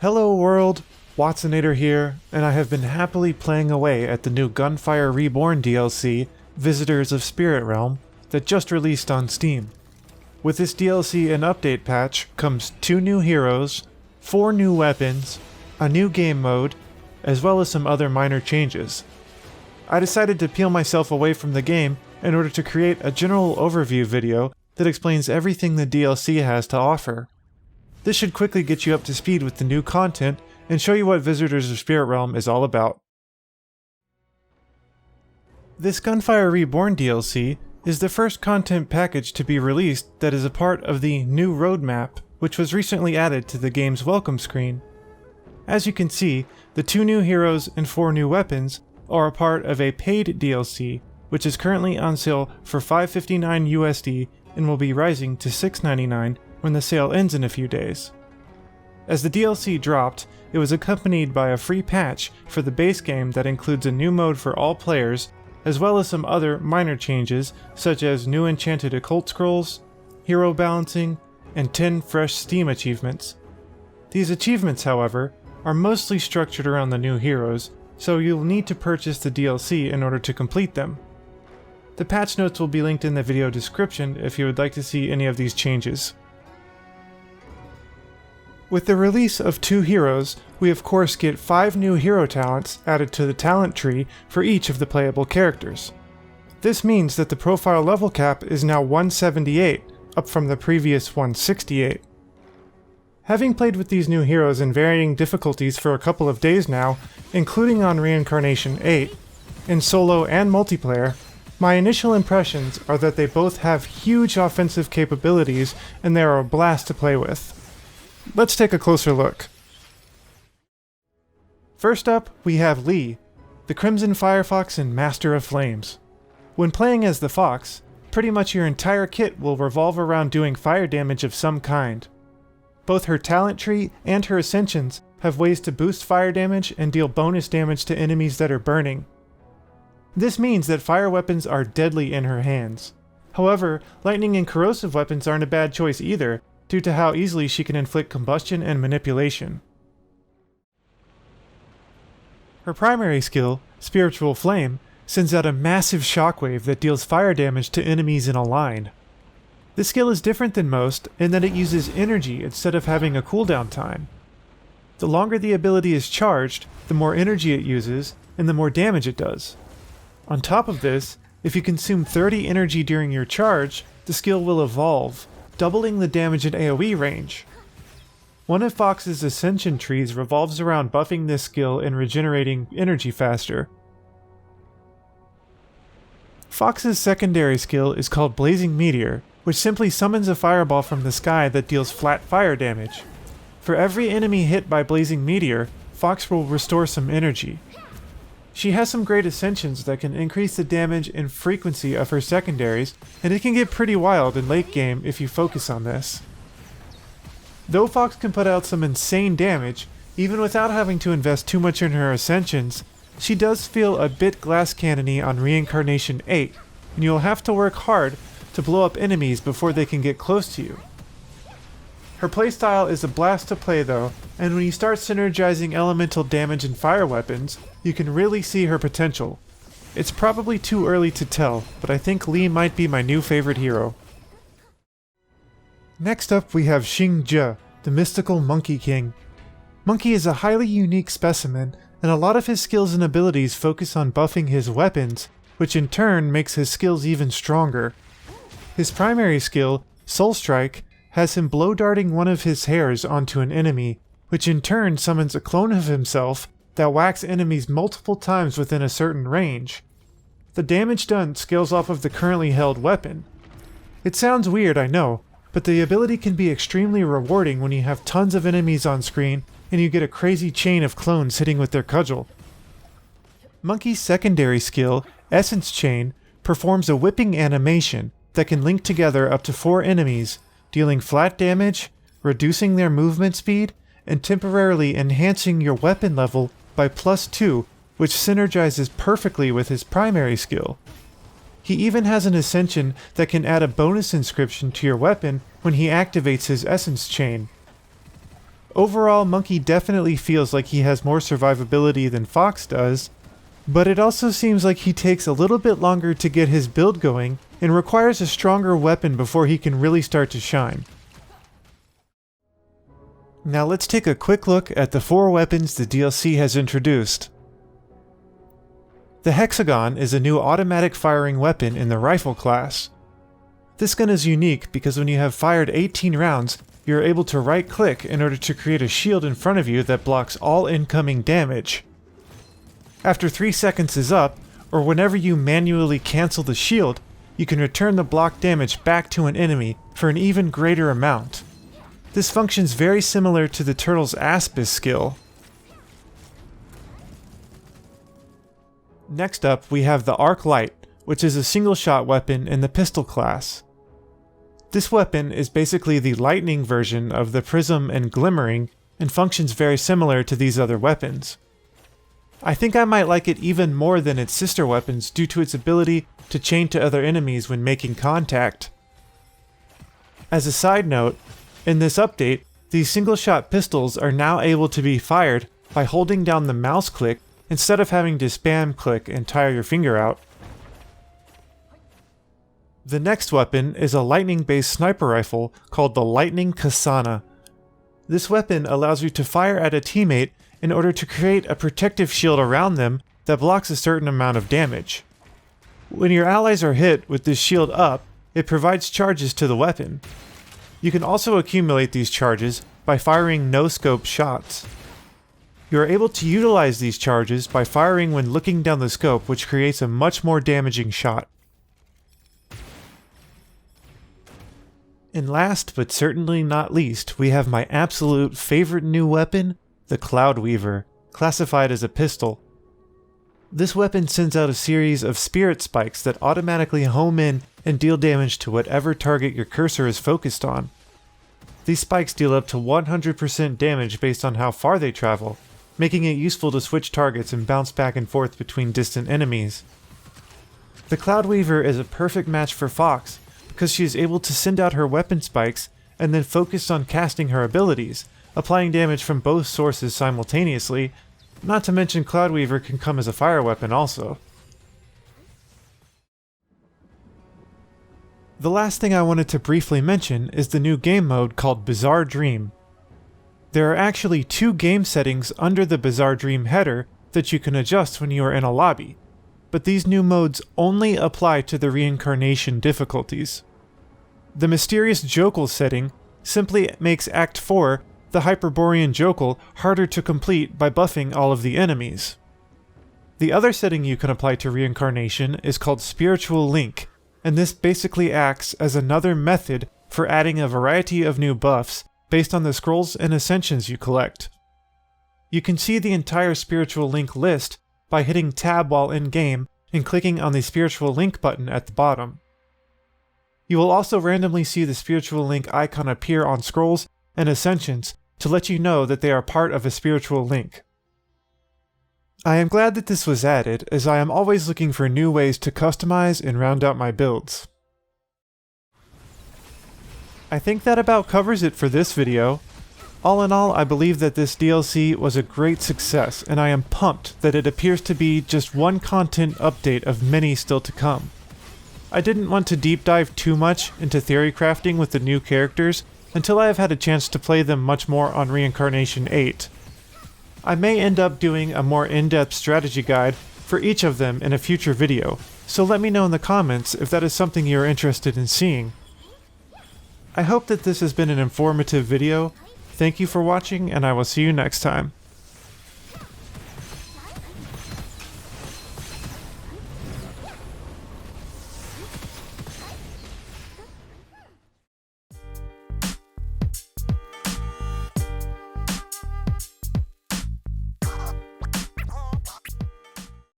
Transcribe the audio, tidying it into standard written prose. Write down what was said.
Hello world, Watsonator here, and I have been happily playing away at the new Gunfire Reborn DLC, Visitors of Spirit Realm, that just released on Steam. With this DLC and update patch comes 2 new heroes, 4 new weapons, a new game mode, as well as some other minor changes. I decided to peel myself away from the game in order to create a general overview video that explains everything the DLC has to offer. This should quickly get you up to speed with the new content and show you what Visitors of Spirit Realm is all about. This Gunfire Reborn DLC is the first content package to be released that is a part of the new roadmap, which was recently added to the game's welcome screen. As you can see, the 2 new heroes and 4 new weapons are a part of a paid DLC, which is currently on sale for $5.59 USD and will be rising to $6.99 when the sale ends in a few days. As the DLC dropped, it was accompanied by a free patch for the base game that includes a new mode for all players, as well as some other minor changes such as new enchanted occult scrolls, hero balancing, and 10 fresh Steam achievements. These achievements, however, are mostly structured around the new heroes, so you'll need to purchase the DLC in order to complete them. The patch notes will be linked in the video description if you would like to see any of these changes. With the release of 2 heroes, we of course get 5 new hero talents added to the talent tree for each of the playable characters. This means that the profile level cap is now 178, up from the previous 168. Having played with these new heroes in varying difficulties for a couple of days now, including on Reincarnation 8, in solo and multiplayer, my initial impressions are that they both have huge offensive capabilities and they are a blast to play with. Let's take a closer look. First up, we have Lee, the Crimson Firefox and Master of Flames. When playing as the Fox, pretty much your entire kit will revolve around doing fire damage of some kind. Both her talent tree and her ascensions have ways to boost fire damage and deal bonus damage to enemies that are burning. This means that fire weapons are deadly in her hands. However, lightning and corrosive weapons aren't a bad choice either, due to how easily she can inflict combustion and manipulation. Her primary skill, Spiritual Flame, sends out a massive shockwave that deals fire damage to enemies in a line. This skill is different than most in that it uses energy instead of having a cooldown time. The longer the ability is charged, the more energy it uses, and the more damage it does. On top of this, if you consume 30 energy during your charge, the skill will evolve, doubling the damage and AoE range. One of Fox's ascension trees revolves around buffing this skill and regenerating energy faster. Fox's secondary skill is called Blazing Meteor, which simply summons a fireball from the sky that deals flat fire damage. For every enemy hit by Blazing Meteor, Fox will restore some energy. She has some great ascensions that can increase the damage and frequency of her secondaries, and it can get pretty wild in late game if you focus on this. Though Fox can put out some insane damage, even without having to invest too much in her ascensions, she does feel a bit glass cannony on Reincarnation 8, and you'll have to work hard to blow up enemies before they can get close to you. Her playstyle is a blast to play though, and when you start synergizing elemental damage and fire weapons, you can really see her potential. It's probably too early to tell, but I think Lee might be my new favorite hero. Next up we have Xing, the mystical Monkey King. Monkey is a highly unique specimen, and a lot of his skills and abilities focus on buffing his weapons, which in turn makes his skills even stronger. His primary skill, Soul Strike, has him blow darting one of his hairs onto an enemy, which in turn summons a clone of himself that whacks enemies multiple times within a certain range. The damage done scales off of the currently held weapon. It sounds weird, I know, but the ability can be extremely rewarding when you have tons of enemies on screen and you get a crazy chain of clones hitting with their cudgel. Monkey's secondary skill, Essence Chain, performs a whipping animation that can link together up to 4 enemies, dealing flat damage, reducing their movement speed, and temporarily enhancing your weapon level by +2, which synergizes perfectly with his primary skill. He even has an ascension that can add a bonus inscription to your weapon when he activates his essence chain. Overall, Monkey definitely feels like he has more survivability than Fox does, but it also seems like he takes a little bit longer to get his build going and requires a stronger weapon before he can really start to shine. Now let's take a quick look at the 4 weapons the DLC has introduced. The Hexagon is a new automatic firing weapon in the rifle class. This gun is unique because when you have fired 18 rounds, you're able to right-click in order to create a shield in front of you that blocks all incoming damage. After 3 seconds is up, or whenever you manually cancel the shield, you can return the blocked damage back to an enemy for an even greater amount. This functions very similar to the turtle's Aspis skill. Next up, we have the Arc Light, which is a single-shot weapon in the pistol class. This weapon is basically the lightning version of the Prism and Glimmering, and functions very similar to these other weapons. I think I might like it even more than its sister weapons due to its ability to chain to other enemies when making contact. As a side note, in this update, these single-shot pistols are now able to be fired by holding down the mouse click instead of having to spam click and tire your finger out. The next weapon is a lightning-based sniper rifle called the Lightning Ksana. This weapon allows you to fire at a teammate in order to create a protective shield around them that blocks a certain amount of damage. When your allies are hit with this shield up, it provides charges to the weapon. You can also accumulate these charges by firing no-scope shots. You are able to utilize these charges by firing when looking down the scope, which creates a much more damaging shot. And last, but certainly not least, we have my absolute favorite new weapon, the Cloud Weaver, classified as a pistol. This weapon sends out a series of spirit spikes that automatically home in and deal damage to whatever target your cursor is focused on. These spikes deal up to 100% damage based on how far they travel, making it useful to switch targets and bounce back and forth between distant enemies. The Cloud Weaver is a perfect match for Fox, because she is able to send out her weapon spikes and then focus on casting her abilities, applying damage from both sources simultaneously, not to mention Cloud Weaver can come as a fire weapon also. The last thing I wanted to briefly mention is the new game mode called Bizarre Dream. There are actually 2 game settings under the Bizarre Dream header that you can adjust when you are in a lobby, but these new modes only apply to the reincarnation difficulties. The mysterious Jokul setting simply makes Act 4, the Hyperborean Jokul, harder to complete by buffing all of the enemies. The other setting you can apply to reincarnation is called Spiritual Link, and this basically acts as another method for adding a variety of new buffs based on the scrolls and ascensions you collect. You can see the entire Spiritual Link list by hitting Tab while in-game and clicking on the Spiritual Link button at the bottom. You will also randomly see the Spiritual Link icon appear on scrolls and ascensions to let you know that they are part of a Spiritual Link. I am glad that this was added, as I am always looking for new ways to customize and round out my builds. I think that about covers it for this video. All in all, I believe that this DLC was a great success, and I am pumped that it appears to be just one content update of many still to come. I didn't want to deep dive too much into theory crafting with the new characters until I have had a chance to play them much more on Reincarnation 8. I may end up doing a more in-depth strategy guide for each of them in a future video, so let me know in the comments if that is something you are interested in seeing. I hope that this has been an informative video. Thank you for watching, and I will see you next time.